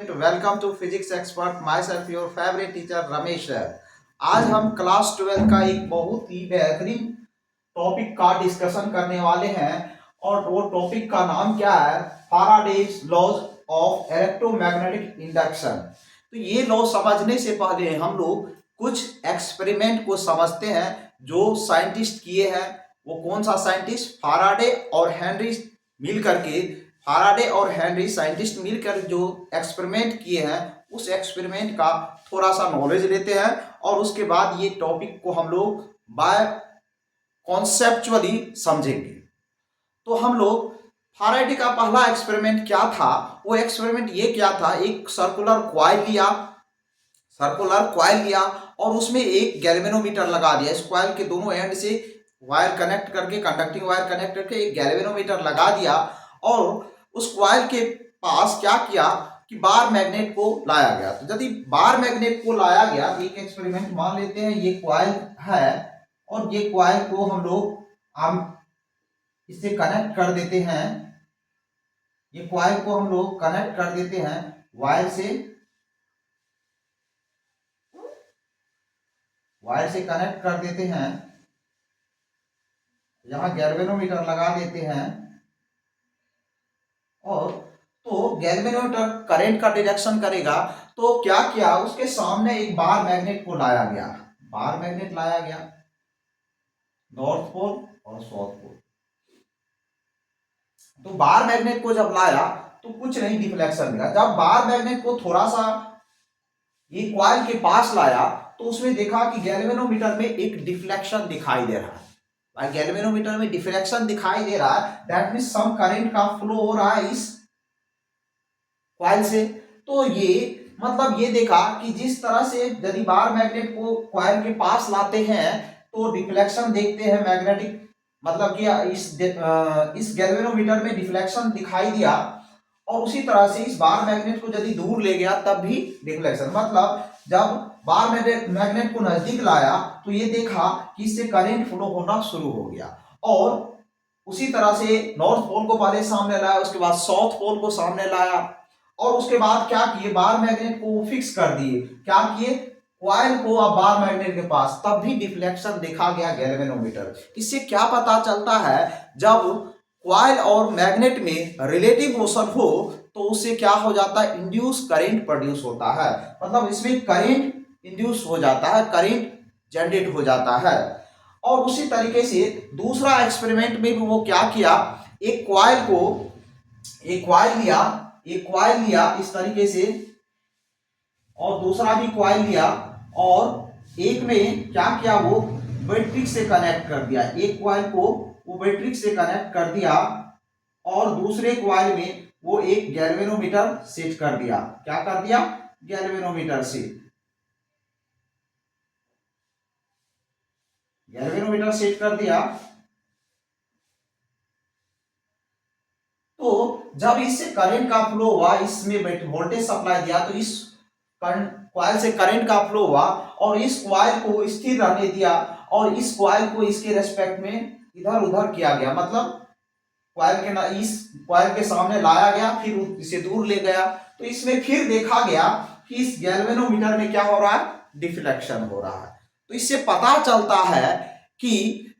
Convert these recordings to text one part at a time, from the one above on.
Welcome to Physics Expert myself your favourite teacher Ramesh है। आज हम क्लास 12 का एक बहुत ही बेहतरीन टॉपिक का डिस्कशन करने वाले हैं और वो टॉपिक का नाम क्या है, Faraday's laws of electromagnetic induction. तो ये लॉ समझने से पहले हम लोग कुछ एक्सपेरिमेंट को समझते हैं जो साइंटिस्ट किए हैं। वो कौन सा साइंटिस्ट? फैराडे और हेनरी मिल करके, फैराडे और हेनरी साइंटिस्ट मिलकर जो एक्सपेरिमेंट किए हैं उस एक्सपेरिमेंट का थोड़ा सा नॉलेज लेते हैं और उसके बाद ये टॉपिक को हम लोग बाय कॉन्सेप्चुअली समझेंगे। तो हम लोग फैराडे का पहला एक्सपेरिमेंट क्या था, वो एक्सपेरिमेंट ये क्या था, एक सर्कुलर क्वाइल लिया और उसमें एक गैल्वेनोमीटर लगा दिया। इस क्वाइल के दोनों एंड से वायर कनेक्ट करके, कंडक्टिंग वायर कनेक्ट करके एक गैल्वेनोमीटर लगा दिया और उस क्वाइल के पास क्या किया कि बार मैग्नेट को लाया गया। तो यदि बार मैग्नेट को लाया गया, एक एक्सपेरिमेंट मान लेते हैं ये क्वाइल है और ये क्वाइल को हम इससे कनेक्ट कर देते हैं। ये क्वाइल को हम लोग कनेक्ट कर देते हैं वायर से कनेक्ट कर देते हैं। यहां गैल्वेनोमीटर लगा देते हैं और तो गैल्वेनोमीटर करंट का डिटेक्शन करेगा। तो क्या किया, उसके सामने एक बार मैग्नेट को लाया गया, बार मैग्नेट लाया गया, नॉर्थ पोल और साउथ पोल। तो बार मैग्नेट को जब लाया तो कुछ नहीं, डिफ्लेक्शन मिला। जब बार मैग्नेट को थोड़ा सा ये क्वाइल के पास लाया तो उसमें देखा कि गैल्वेनोमीटर में एक डिफ्लेक्शन दिखाई दे रहा है। गैल्वेनोमीटर में डिफ्लेक्शन दिखाई दे रहा है, दैट मींस सम करंट का फ्लो हो रहा है इस क्वाइल से। तो ये मतलब ये देखा कि जिस तरह से यदि बार मैग्नेट को क्वाइल के पास लाते हैं तो डिफ्लेक्शन देखते हैं मैग्नेटिक, मतलब कि इस गैल्वेनोमीटर में डिफ्लेक्शन दिखाई दिया और उसी तरह से इस बार मैग्नेट को यदि दूर ले गया तब भी डिफ्लेक्शन। मतलब जब बार मैग्नेट को नजदीक लाया तो ये देखा कि इससे करंट फ्लो होना शुरू हो गया और उसी तरह से नॉर्थ पोल को पहले सामने लाया, उसके बाद साउथ पोल को सामने लाया और उसके बाद क्या किए, बार मैग्नेट को फिक्स कर दिए। क्या किए, क्वाइल को अब बार मैग्नेट के पास, तब भी डिफ्लेक्शन देखा गया गैल्वेनोमीटर। इससे क्या पता चलता है, जब क्वाइल और मैग्नेट में रिलेटिव मोशन हो तो उससे क्या हो जाता है, इंड्यूस करंट प्रोड्यूस होता है। मतलब इसमें करंट इंड्यूस हो जाता है, करंट जनरेट हो जाता है। और उसी तरीके से दूसरा एक्सपेरिमेंट में भी वो क्या किया, एक क्वाइल लिया इस तरीके से और दूसरा भी क्वाइल लिया और एक में क्या किया, वो बैटरी से कनेक्ट कर दिया। एक क्वाइल को वो बैटरी से कनेक्ट कर दिया और दूसरे क्वाइल में वो एक गैल्वेनोमीटर सेट कर दिया। क्या कर दिया, गैल्वेनोमीटर सेट कर दिया। तो जब इससे करंट का फ्लो हुआ, इसमें वोल्टेज सप्लाई दिया तो इस क्वाइल से करंट का फ्लो हुआ और इस क्वाइल को स्थिर रहने दिया और इस क्वाइल को इसके रेस्पेक्ट में इधर उधर किया गया। मतलब इस क्वाइल के सामने लाया गया, फिर इसे दूर ले गया। तो इसमें फिर देखा गया कि इस गैल्वेनोमीटर में क्या हो रहा है, डिफ्लेक्शन हो रहा है। तो इससे पता चलता है कि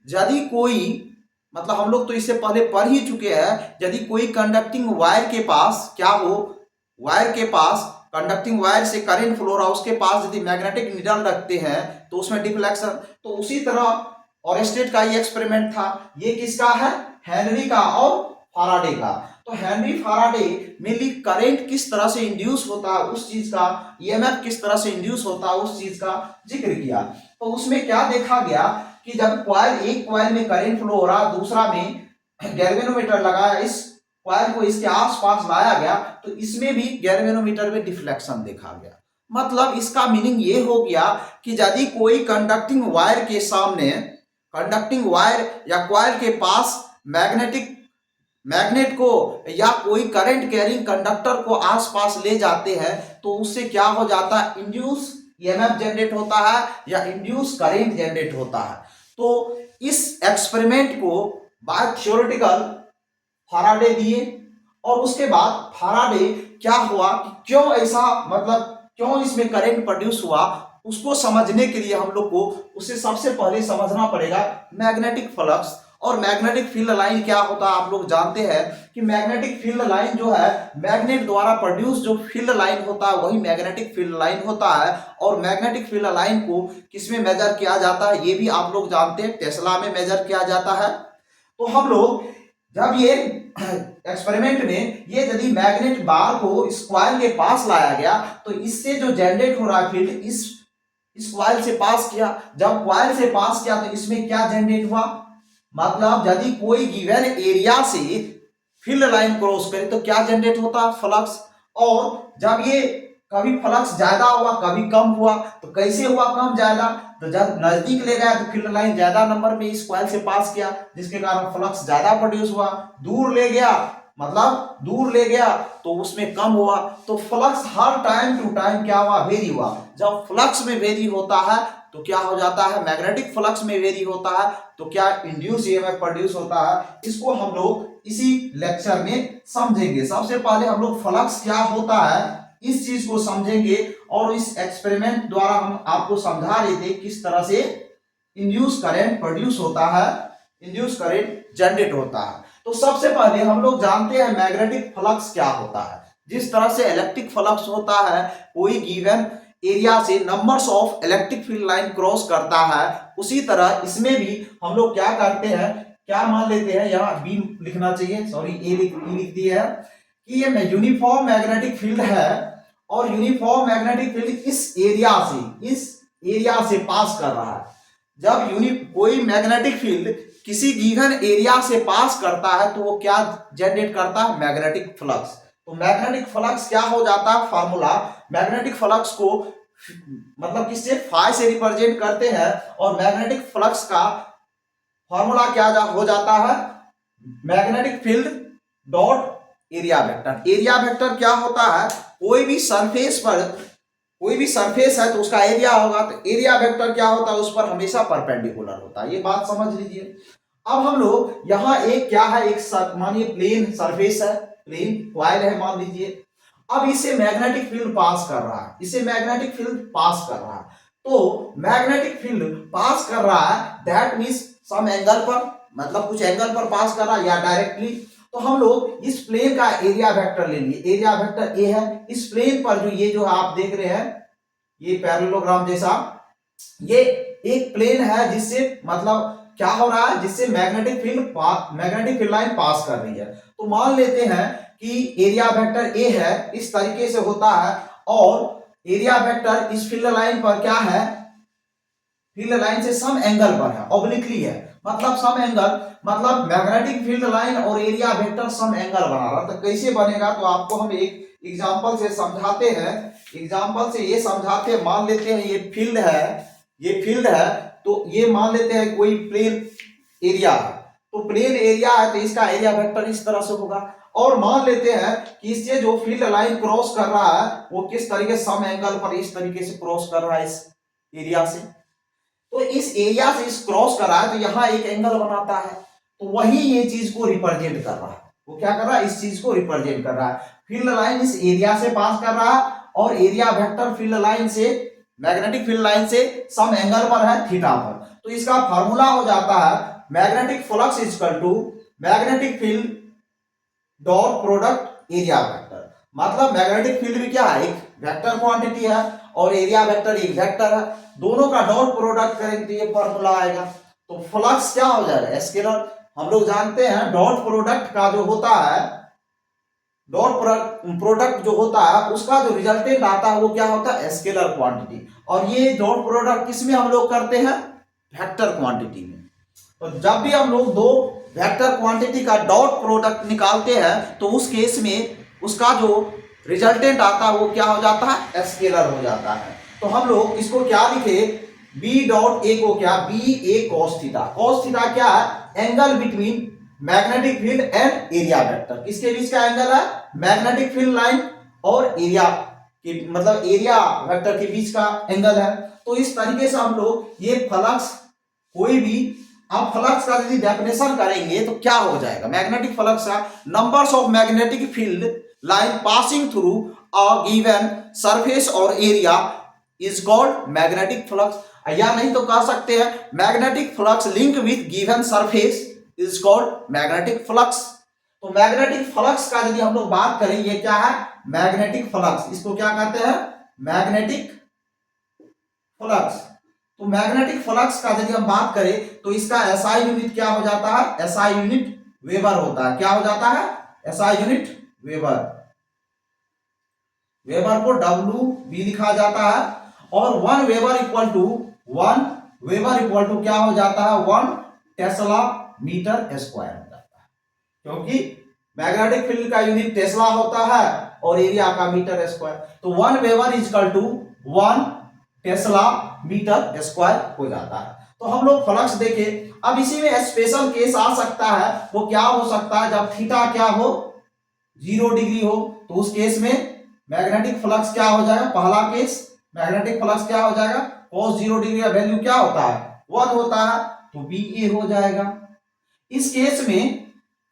यदि कोई, मतलब हम लोग तो इससे पहले पढ़ ही चुके हैं, यदि कोई कंडक्टिंग वायर के पास क्या हो, वायर के पास कंडक्टिंग वायर से करंट फ्लो रहा, उसके पास यदि मैग्नेटिक नीडल रखते हैं तो उसमें डिफ्लेक्शन। तो उसी तरह ऑरेस्टेड का ये एक्सपेरिमेंट था। ये किसका है, हेनरी का और फैराडे का। तो हेनरी फैराडे मेनली करंट किस तरह से इंड्यूस होता है उस चीज का, ईएमएफ किस तरह से इंड्यूस होता है उस चीज का जिक्र किया। तो उसमें क्या देखा गया कि जब एक क्वाइल में करंट फ्लो हो रहा, दूसरा में गैल्वेनोमीटर लगाया, इस क्वाइल को इसके आसपास लाया गया तो इसमें भी गैल्वेनोमीटर में डिफ्लेक्शन देखा गया। मतलब इसका मीनिंग ये हो गया कि यदि कोई कंडक्टिंग वायर के सामने, कंडक्टिंग वायर या क्वाइल के पास मैग्नेट को या कोई करंट कैरिंग कंडक्टर को आसपास ले जाते हैं तो उससे क्या हो जाता है, इंड्यूस ईएमएफ जनरेट होता है या इंड्यूस करंट जनरेट होता है। तो इस एक्सपेरिमेंट को बाय थ्योरेटिकल फैराडे दिए और उसके बाद फैराडे क्या हुआ, कि क्यों ऐसा, मतलब क्यों इसमें करंट प्रोड्यूस हुआ, उसको समझने के लिए हम लोग को उसे सबसे पहले समझना पड़ेगा मैग्नेटिक फ्लक्स और मैग्नेटिक फील्ड लाइन क्या होता है। आप लोग जानते हैं कि मैग्नेटिक फील्ड लाइन जो है, मैग्नेट द्वारा प्रोड्यूस जो फील्ड लाइन होता है वही मैग्नेटिक फील्ड लाइन होता है। और मैग्नेटिक फील्ड लाइन को किसमें मेजर किया जाता है ये भी आप लोग जानते हैं, टेस्ला में मेजर किया जाता है। तो हम लोग जब ये एक्सपेरिमेंट में ये यदि मैग्नेट बार को इस कॉइल के पास लाया गया तो इससे जो जनरेट हो रहा है फील्ड इस कॉइल से पास किया, जब कॉइल से पास किया तो इसमें क्या जनरेट हुआ, मतलब यदि कोई गिवन एरिया से फील्ड लाइन क्रॉस करे तो क्या जनरेट होता, फ्लक्स। और जब ये कभी फ्लक्स ज्यादा हुआ कभी कम हुआ, तो कैसे हुआ कम ज्यादा, तो जब नजदीक ले गया तो फील्ड लाइन ज्यादा नंबर में इस कॉइल से पास किया जिसके कारण फ्लक्स ज्यादा प्रोड्यूस हुआ, दूर ले गया मतलब दूर ले गया तो उसमें कम हुआ। तो फ्लक्स हर टाइम टू टाइम क्या हुआ, वेरी हुआ। जब फ्लक्स में वेरी होता है तो क्या हो जाता है, मैग्नेटिक फ्लक्स में वेरी होता है तो क्या इंड्यूस ईएमएफ प्रोड्यूस होता है। इसको हम लोग इसी लेक्चर में समझेंगे। सबसे पहले हम लोग फ्लक्स क्या होता है इस चीज को समझेंगे और इस एक्सपेरिमेंट द्वारा हम आपको समझा रहे थे किस तरह से इंड्यूस करंट प्रोड्यूस होता है, इंड्यूस करंट जनरेट होता है। तो सबसे पहले हम लोग जानते हैं मैग्नेटिक फ्लक्स क्या होता है। जिस तरह से इलेक्ट्रिक फ्लक्स होता है, कोई गिवन एरिया से numbers of electric field line cross करता है, उसी तरह इसमें भी हम लोग क्या करते हैं, क्या मान लेते हैं, यहाँ बी लिखना चाहिए, सॉरी ए लिख दिया है कि ये यूनिफॉर्म मैग्नेटिक फील्ड है और यूनिफॉर्म मैग्नेटिक फील्ड इस एरिया से पास कर रहा है। जब कोई मैग्नेटिक फील्ड किसी गिवन एरिया से पास करता है तो वो क्या जनरेट करता है, मैग्नेटिक फ्लक्स। तो मैग्नेटिक फ्लक्स क्या हो जाता है, फार्मूला मैग्नेटिक फ्लक्स को मतलब किससे, फाई से रिप्रेजेंट करते हैं और मैग्नेटिक फ्लक्स का फार्मूला क्या हो जाता है, magnetic field dot area vector. Area vector क्या होता है, कोई भी सरफेस है तो उसका एरिया होगा, तो एरिया वेक्टर क्या होता है, उस पर हमेशा परपेंडिकुलर होता है। ये बात समझ लीजिए। अब हम लोग यहाँ एक क्या है, एक मानिए प्लेन सरफेस है, प्लेन कॉइल है मान लीजिए। अब इसे मैग्नेटिक फील्ड पास कर रहा है, इसे मैग्नेटिक फील्ड पास कर रहा है। तो मैग्नेटिक फील्ड पास कर रहा है दैट मीन्स सम एंगल पर, मतलब कुछ एंगल पर पास कर रहा है या डायरेक्टली। तो हम लोग इस प्लेन का एरिया वेक्टर ले लिए, एरिया वेक्टर ए है। इस प्लेन पर जो ये जो आप देख रहे हैं ये पैरेललोग्राम जैसा ये एक प्लेन है जिससे मतलब क्या हो रहा है, जिससे मैग्नेटिक फील्ड लाइन पास कर रही है। तो मान लेते हैं कि एरिया वेक्टर ए है, इस तरीके से होता है और एरिया वेक्टर इस फील्ड लाइन पर क्या है, फील्ड लाइन से सम एंगल पर है, ऑब्लिकली है, मतलब सम एंगल, मतलब मैग्नेटिक फील्ड लाइन और एरिया वेक्टर सम एंगल बना रहा। तो कैसे बनेगा, तो आपको हम एक एग्जांपल से समझाते हैं। एग्जांपल से ये समझाते हैं, मान लेते हैं ये फील्ड है, तो ये मान लेते हैं कोई प्लेन एरिया है, तो प्लेन एरिया है तो इसका एरिया वेक्टर इस तरह से होगा। और मान लेते हैं कि इससे जो फील्ड लाइन क्रॉस कर रहा है वो किस तरीके से, सम एंगल पर इस तरीके से क्रॉस कर रहा है इस एरिया से। तो इस एरिया से इस क्रॉस कर रहा है तो यहाँ एक एंगल बनाता है, तो वही ये चीज को रिप्रेजेंट कर रहा है। वो क्या कर रहा है, इस चीज को रिप्रेजेंट कर रहा है। फील्ड लाइन इस एरिया से पास कर रहा है और एरिया वेक्टर फील्ड लाइन से, मैग्नेटिक फील्ड लाइन से सम एंगल पर है, थीटा पर। तो इसका फार्मूला हो जाता है magnetic flux equal to magnetic field dot product area vector. मतलब मैग्नेटिक फील्ड भी क्या है, एक वेक्टर क्वांटिटी है और एरिया वेक्टर एक वेक्टर है, दोनों का डॉट प्रोडक्ट करेंगे तो ये फॉर्मूला आएगा। तो फ्लक्स क्या हो जाएगा, स्केलर। हम लोग जानते हैं डॉट प्रोडक्ट का जो होता है, डॉट प्रोडक्ट जो होता है उसका जो रिजल्टेंट आता है वो क्या होता है, स्केलर क्वांटिटी। और ये डॉट प्रोडक्ट किस में हम लोग करते हैं, वेक्टर क्वांटिटी में। तो जब भी हम लोग दो वेक्टर क्वांटिटी का डॉट प्रोडक्ट निकालते हैं तो उस केस में उसका जो रिजल्टेंट आता है वो क्या हो जाता है, स्केलर हो जाता है। तो हम लोग इसको क्या लिखे, बी डॉट ए को क्या, बी ए कॉस थीटा। कॉस थीटा क्या है, angle between magnetic field and area vector. किसके बीच का एंगल है, मैग्नेटिक फील्ड लाइन और एरिया के, मतलब एरिया वेक्टर के बीच का एंगल है। तो इस तरीके से हम लोग ये फ्लक्स, कोई भी आप फ्लक्स का यदि डेफिनेशन करेंगे तो क्या हो जाएगा, मैग्नेटिक फ्लक्स का numbers of magnetic field line passing through a given surface or area is called magnetic flux, या नहीं तो कह सकते हैं magnetic flux link with given surface is called magnetic flux। तो मैग्नेटिक फ्लक्स का यदि हम लोग बात करें, ये क्या है, मैग्नेटिक फ्लक्स, इसको क्या कहते हैं, मैग्नेटिक फ्लक्स। तो मैग्नेटिक फ्लक्स का यदि हम बात करें तो इसका एसआई यूनिट क्या हो जाता है, एसआई यूनिट वेबर होता है। क्या हो जाता है, एसआई यूनिट वेबर। वेबर को डब्ल्यू बी लिखा जाता है, और 1 वेबर इक्वल टू क्या हो जाता है, 1 टेस्ला मीटर स्क्वायर हो जाता है, क्योंकि मैग्नेटिक फील्ड का यूनिट टेस्ला होता है और एरिया का मीटर स्क्वायर। तो 1 weber equal to 1 tesla metre square हो जाता है। तो हम लोग फ्लक्स देखे। अब इसी में स्पेशल केस आ सकता है, वो क्या हो सकता है, जब थीटा क्या हो, 0 डिग्री हो, तो उस केस में मैग्नेटिक फ्लक्स क्या हो जाएगा, पहला केस मैग्नेटिक फ्लक्स क्या हो जाएगा, cos 0 डिग्री का वैल्यू क्या होता है, 1 होता है, तो BA हो जाएगा। इस केस में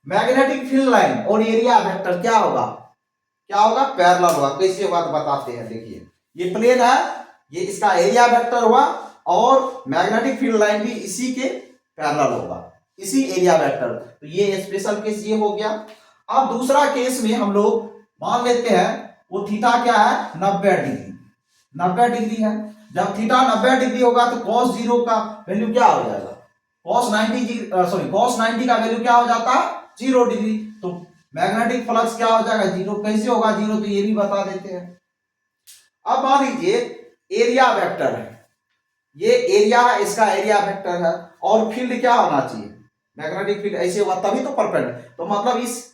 मैग्नेटिक फील्ड लाइन और एरिया वेक्टर क्या होगा, पैरेलल होगा। कैसे होगा तो बताते हैं। देखिए ये प्लेन है, ये इसका एरिया वेक्टर हुआ, और मैग्नेटिक फील्ड लाइन भी इसी के पैरेलल होगा, इसी एरिया वेक्टर। तो ये स्पेशल केस ये हो गया। अब दूसरा केस में हम लोग मान लेते हैं वो थीटा क्या है, 90 डिग्री, 90 डिग्री है। जब थीटा 90 डिग्री होगा तो cos 0 का वैल्यू क्या हो जाएगा, cos 90 का वैल्यू क्या हो जाता है, 0 डिग्री। तो मैग्नेटिक फ्लक्स क्या हो जाएगा, 0। कैसे होगा 0, तो ये भी बता देते हैं। अब मान लीजिए एरिया वेक्टर है, ये एरिया है, इसका एरिया वेक्टर है, और फील्ड क्या होना चाहिए, मैग्नेटिक फील्ड ऐसे हुआ तभी तो परपेंडिकुलर। तो मतलब इस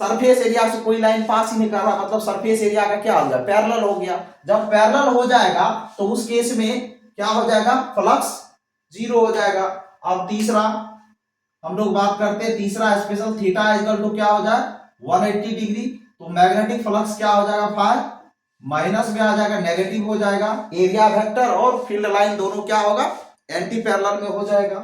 सरफेस एरिया से कोई लाइन पास ही नहीं कर रहा, मतलब सरफेस एरिया का क्या हो गया, पैरेलल हो गया। जब पैरेलल हो जाएगा तो उस केस में क्या हो जाएगा, फ्लक्स 0 हो जाएगा। अब तीसरा हम लोग बात करते हैं, तीसरा स्पेशल थीटा इक्वल टू क्या हो जाए, 180 डिग्री। तो मैग्नेटिक फ्लक्स क्या हो जाएगा, फाइव माइनस में आ जाएगा, नेगेटिव हो जाएगा। एरिया वेक्टर और फील्ड लाइन दोनों क्या होगा, एंटी पैरेलल में हो जाएगा।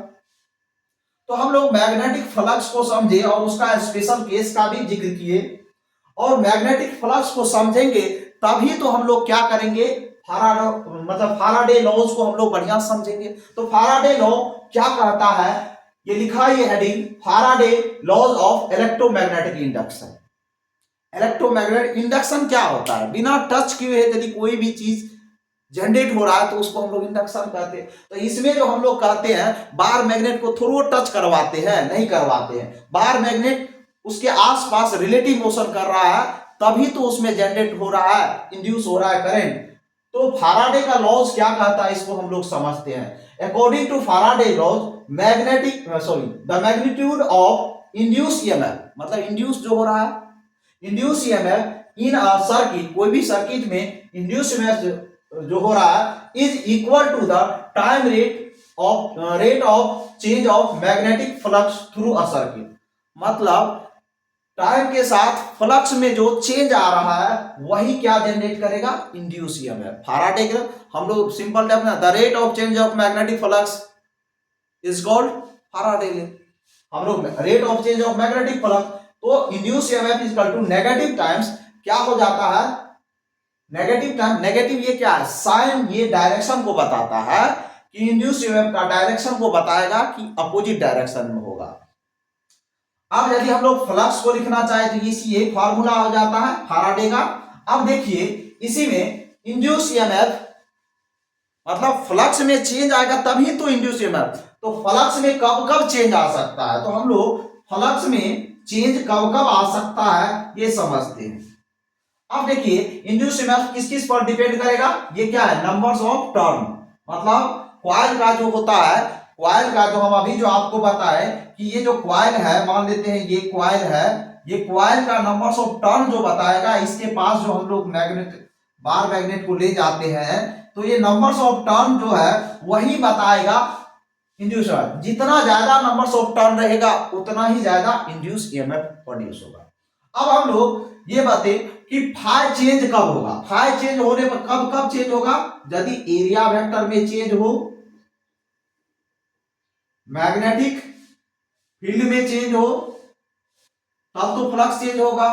तो हम लोग मैग्नेटिक फ्लक्स को समझे और उसका स्पेशल केस का भी जिक्र किए, और मैग्नेटिक फ्लक्स को समझेंगे तभी तो हम लोग क्या करेंगे, फाराडे लॉज को हम लोग बढ़िया समझेंगे। तो फाराडे लॉ क्या कहता है, ये लिखा है, ये heading, Faraday laws of electromagnetic induction. Electromagnetic induction क्या होता है, बिना टच किए यदि कोई भी चीज जनरेट हो रहा है तो उसको हम लोग इंडक्शन कहते हैं। तो इसमें जो हम लोग कहते हैं बार मैग्नेट को थोड़ा टच करवाते हैं, नहीं करवाते हैं, बार मैग्नेट उसके आसपास रिलेटिव मोशन कर रहा है तभी तो उसमें जनरेट हो रहा है, इंड्यूस हो रहा है करंट। तो फाराडे का लॉज क्या कहता है, इसको हम लोग समझते हैं। According to Faraday laws, the magnitude of induce EMF, मतलब इंड्यूस जो हो रहा है, induce EMF in a circuit, कोई भी सर्किट में इंड्यूस ईएमएफ जो हो रहा है is equal to the time rate of change of magnetic flux through a circuit. मतलब टाइम के साथ फ्लक्स में जो चेंज आ रहा है वही क्या जनरेट करेगा, इंड्यूस ईएमएफ। फाराडे के हम लोग सिंपल टर्म में, the rate of change of magnetic flux is called Faraday law. हम लोग rate of change of magnetic flux, तो induce EMF is equal to negative times क्या हो जाता है, नेगेटिव टाइम, नेगेटिव ये क्या है, साइन, ये डायरेक्शन को बताता है कि इंड्यूस ईएमएफ का डायरेक्शन को बताएगा कि अपोजिट डायरेक्शन में होगा। अब यदि हम लोग फ्लक्स को लिखना चाहे तो ये फार्मूला हो जाता है फाराडे का। अब देखिए इसी में इंड्यूस ईएमएफ मतलब फ्लक्स में चेंज आएगा तभी तो इंड्यूस ईएमएफ। तो फ्लक्स में कब कब चेंज आ सकता है, तो हम लोग फ्लक्स में चेंज कब कब आ सकता है ये समझते हैं। अब देखिए इंड्यूस ईएमएफ किस किस पर डिपेंड करेगा, ये क्या है, नंबर्स ऑफ टर्न, मतलब कॉइल का जो होता है, कॉइल का जो हम अभी जो आपको बताए कि ये जो कॉइल है, मान लेते हैं ये कॉइल है, ये कॉइल का नंबर्स ऑफ टर्न जो बताएगा, इसके पास जो हम लोग मैग्नेट बार मैग्नेट को ले जाते हैं तो ये नंबर्स ऑफ टर्न जो है वही बताएगा इंड्यूस। जितना ज्यादा नंबर्स ऑफ टर्न रहेगा उतना ही ज्यादा इंड्यूस ईएमएफ प्रोड्यूस होगा। अब हम लोग ये बातें कि फाई चेंज कब होगा, फाई चेंज होने पर कब कब चेंज होगा, यदि एरिया वेक्टर में चेंज हो, मैग्नेटिक फील्ड में चेंज हो, तब तो फ्लक्स चेंज होगा।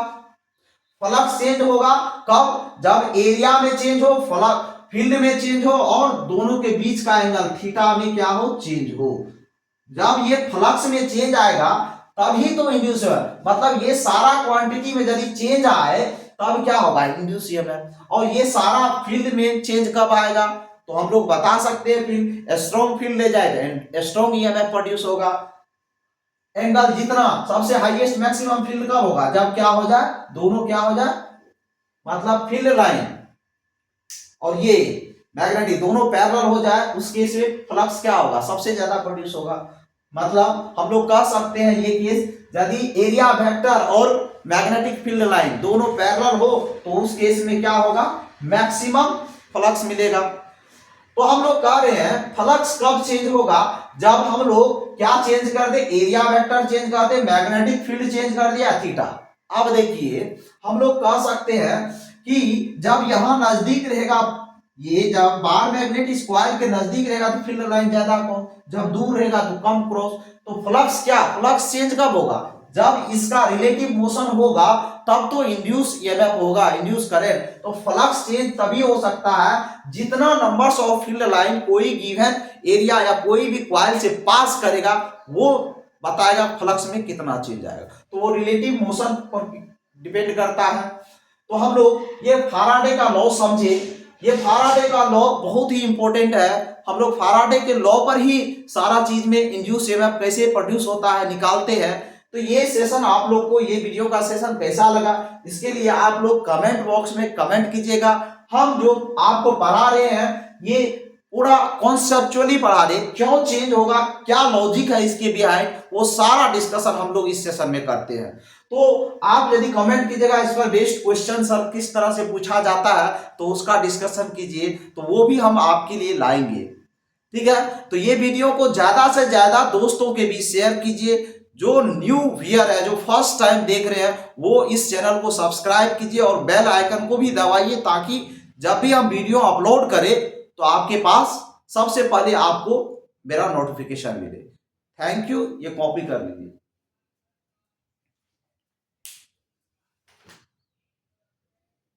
फ्लक्स चेंज होगा कब? जब एरिया में चेंज हो, फ्लक्स फील्ड में चेंज हो और दोनों के बीच का एंगल थीटा में क्या हो? चेंज हो। जब ये फ्लक्स में चेंज आएगा तभी तो इंड्यूस है, मतलब ये सारा क्वांटिटी में यदि चेंज आए तब क्या होगा? Induce EMF. और ये सारा फील्ड में चेंज कब आएगा? तो हम लोग बता सकते हैं फील्ड स्ट्रॉन्ग फील्ड ले जाए तो स्ट्रॉन्ग ईएमएफ प्रोड्यूस होगा। एंगल जितना सबसे हाईएस्ट मैक्सिमम फील्ड कब होगा? जब क्या हो जाए? दोनों क्या हो जाए? मतलब फील्ड लाइन और ये मैग्नेटिक दोनों पैरेलल हो जाए, उस केस में फ्लक्स क्या होगा? सबसे ज्यादा प्रोड्यूस होगा। मतलब हम लोग कह सकते हैं ये केस, यदि एरिया वेक्टर और मैग्नेटिक फील्ड लाइन दोनों पैरेलल हो तो उस केस में क्या होगा? मैक्सिमम फ्लक्स मिलेगा। तो हम लोग कह रहे हैं फ्लक्स कब चेंज होगा? जब हम लोग क्या चेंज कर दे? एरिया वेक्टर चेंज कर दे, मैग्नेटिक फील्ड चेंज कर दिया थीटा। अब देखिए हम लोग कह सकते हैं कि जब यहां नजदीक रहेगा, ये जब बार मैग्नेट इस कॉइल के नजदीक रहेगा तो फील्ड लाइन ज्यादा क्रॉस, जब दूर रहेगा तो कम क्रॉस। तो फ्लक्स क्या? फ्लक्स चेंज कब होगा? जब इसका रिलेटिव मोशन होगा तब तो इंड्यूस ईएमएफ होगा, इंड्यूस करेंट। तो फ्लक्स चेंज तभी हो सकता है जितना नंबर्स ऑफ फील्ड लाइन कोई गिवन एरिया या कोई भी कॉइल से पास करेगा वो बताएगा फ्लक्स में कितना चेंज आएगा। तो वो रिलेटिव मोशन पर डिपेंड करता है। तो हम लोग ये फैराडे का लॉ समझे। ये फैराडे का लॉ बहुत ही इंपॉर्टेंट है। हम लोग फैराडे के लॉ पर ही सारा चीज में इंड्यूस ईएमएफ कैसे प्रोड्यूस होता है निकालते हैं। तो ये सेशन आप लोग को, ये वीडियो का सेशन कैसा लगा इसके लिए आप लोग कमेंट बॉक्स में कमेंट कीजिएगा। हम जो आपको पढ़ा रहे हैं ये पूरा कॉन्सेप्चुअली पढ़ा रहे, क्यों चेंज होगा, क्या लॉजिक है इसके बिहाइंड, वो सारा डिस्कशन हम लोग इस सेशन में करते हैं। तो आप यदि कमेंट कीजिएगा इस पर बेस्ट क्वेश्चन सर किस तरह से पूछा जाता है तो उसका डिस्कशन कीजिए, तो वो भी हम आपके लिए लाएंगे। ठीक है, तो ये वीडियो को ज्यादा से ज्यादा दोस्तों के बीच शेयर कीजिए। जो न्यू व्यूअर है, जो फर्स्ट टाइम देख रहे हैं, वो इस चैनल को सब्सक्राइब कीजिए और बेल आइकन को भी दबाइए ताकि जब भी हम वीडियो अपलोड करें तो आपके पास सबसे पहले आपको मेरा नोटिफिकेशन मिले। थैंक यू, ये कॉपी कर लीजिए।